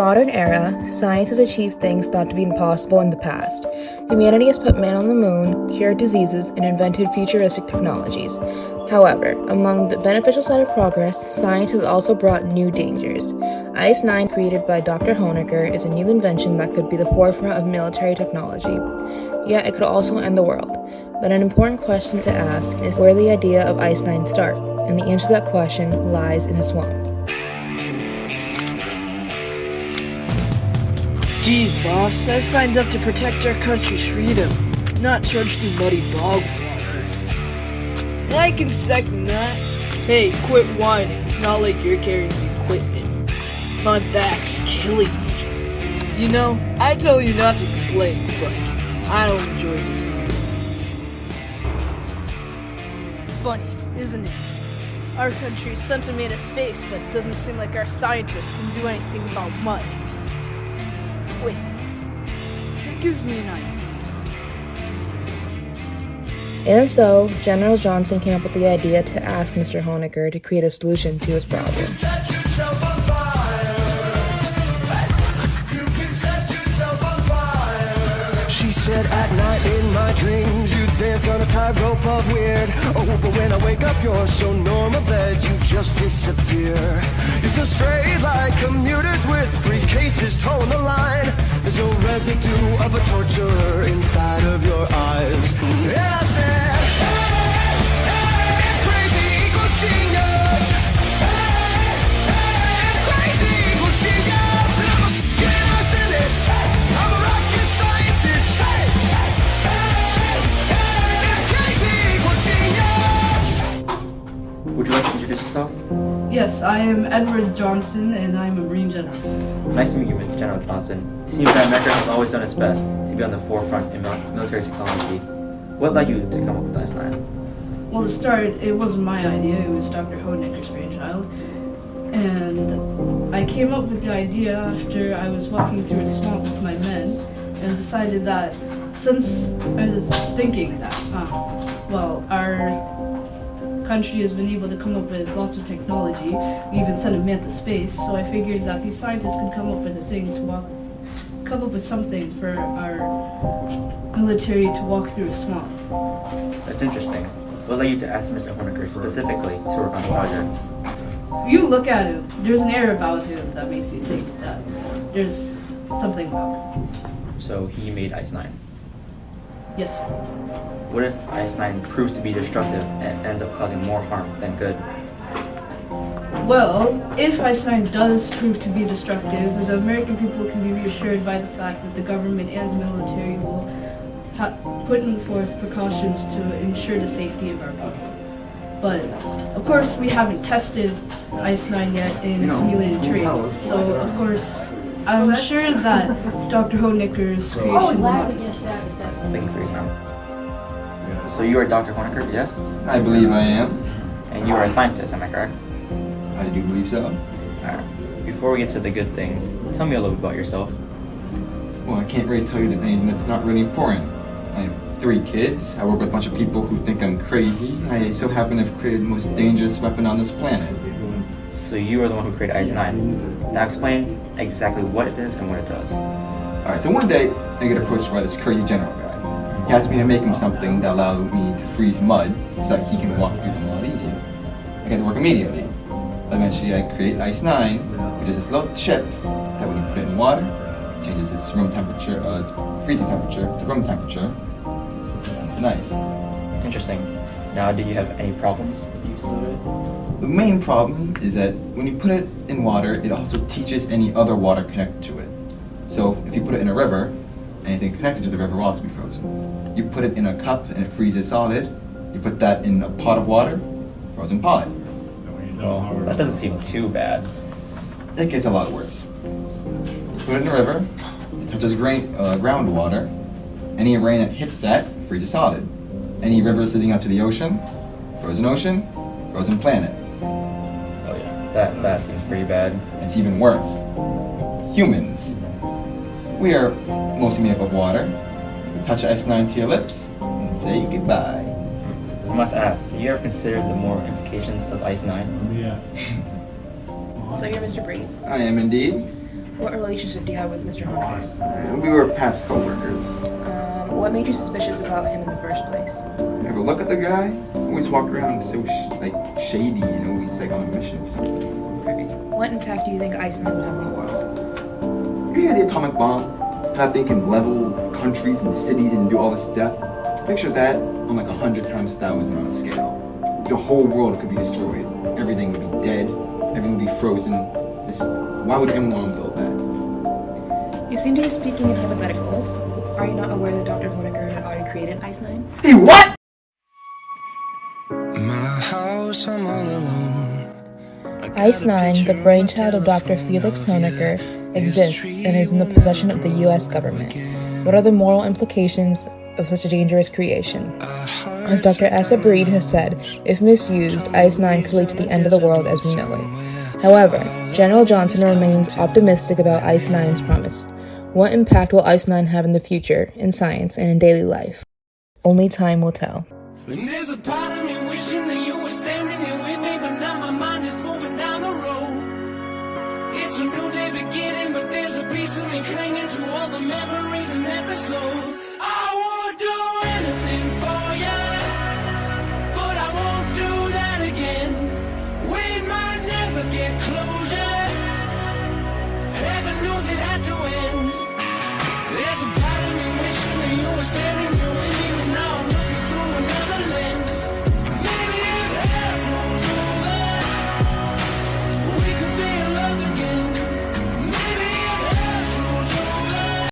modern era, science has achieved things thought to be impossible in the past. Humanity has put man on the moon, cured diseases, and invented futuristic technologies. However, among the beneficial side of progress, science has also brought new dangers. Ice-9, created by Dr. Honecker, is a new invention that could be the forefront of military technology. Yet it could also end the world. But an important question to ask is where the idea of Ice-9 start, and the answer to that question lies in a swamp. Geez, boss, I signed up to protect our country's freedom, not trudge through muddy bog water. I can second that. Hey, quit whining. It's not like you're carrying the equipment. My back's killing me. You know, I told you not to complain, but I don't enjoy this either. Funny, isn't it? Our country is sent to made of space, but it doesn't seem like our scientists can do anything about mud. Wait, that gives me an idea. And so, General Johnson came up with the idea to ask Mr. Honecker to create a solution to his problem. She said at night in my dreams you dance on a tightrope of weird. Oh, but when I wake up you're so normal that you just disappear. You're so straight like commuters with briefcases towing the line. There's no residue of a torturer inside of your eyes. And I said, hey, hey, if crazy equals genius, hey, hey, if crazy equals genius, I'm a genius. I'm a rocket scientist. Hey, hey, hey, if crazy equals genius. Would you like to introduce yourself? Yes, I am Edward Johnson, and I'm a Marine General. Nice to meet you, General Johnson. It seems that America has always done its best to be on the forefront in military technology. What led you to come up with Ice-9? Well, to start, it wasn't my idea, it was Dr. Honecker's brainchild. And I came up with the idea after I was walking through a swamp with my men and decided that since I was thinking that, our country has been able to come up with lots of technology, we even sent a man to space, so I figured that these scientists could come up with a thing to come up with something for our military to walk through a swamp. That's interesting. What led you to ask Mr. Honecker specifically to work on the project? You look at him, there's an air about him that makes you think that there's something about him. So he made Ice-9. Yes, sir. What if Ice-9 proves to be destructive and ends up causing more harm than good? Well, if Ice-9 does prove to be destructive, the American people can be reassured by the fact that the government and the military will put forth precautions to ensure the safety of our people. But, of course, we haven't tested Ice-9 yet in simulated terrain, so, of course, I'm sure that Dr. Honecker's creation will not be successful. Thank you for your time. So you are Dr. Honecker, yes? I believe I am. And you are a scientist, am I correct? I do believe so. Alright. Before we get to the good things, tell me a little bit about yourself. Well, I can't really tell you anything that's not really important. I have 3 kids. I work with a bunch of people who think I'm crazy. I so happen to have created the most dangerous weapon on this planet. So you are the one who created Ice-9. Now explain exactly what it is and what it does. Alright, so one day I get approached by this crazy general guy. He asked me to make him something that allowed me to freeze mud so that he can walk through the mud easier. I get to work immediately. Eventually I create Ice-9, which is this little chip that when you put it in water, changes its room temperature, its freezing temperature to room temperature. It's nice. Interesting. Now, did you have any problems with the uses of it? The main problem is that when you put it in water, it also teaches any other water connected to it. So if you put it in a river, anything connected to the river will also be frozen. You put it in a cup and it freezes solid. You put that in a pot of water, frozen pot. Well, that doesn't seem too bad. It gets a lot worse. You put it in a river, it touches groundwater. Any rain that hits that freezes solid. Any river sitting out to the ocean, frozen planet. Oh yeah, that seems pretty bad. It's even worse. Humans. We are mostly made up of water. You touch Ice-9 to your lips and say goodbye. I must ask, do you ever consider the moral implications of Ice-9? So you're Mr. Bree? I am indeed. What relationship do you have with Mr. Honecker? We were past co-workers. What made you suspicious about him in the first place? You ever look at the guy? Always walk around so shady and always like on a mission or something. Right. What impact do you think Iceland would have on the world? You hear the atomic bomb? How they can level countries and cities and do all this stuff? Picture that on like 100 times 1,000 on a scale. The whole world could be destroyed. Everything would be dead. Everything would be frozen. Why would anyone want to build that? You seem to be speaking in hypotheticals. Are you not aware that Dr. Honecker had already created Ice-9? He what? My house, I'm all alone. Ice-9, the brainchild of Dr. Felix Honecker, exists and is in the possession of the U.S. government. What are the moral implications of such a dangerous creation? As Dr. Asa Breed has said, if misused, Ice-9 could lead to the end of the world as we know it. However, General Johnson remains optimistic about Ice-9's promise. What impact will Ice-9 have in the future, in science, and in daily life? Only time will tell. And there's a part of me wishing that you were standing here with me, but now my mind is moving down the road. It's a new day beginning, but there's a piece of me clinging to all the memories and episodes.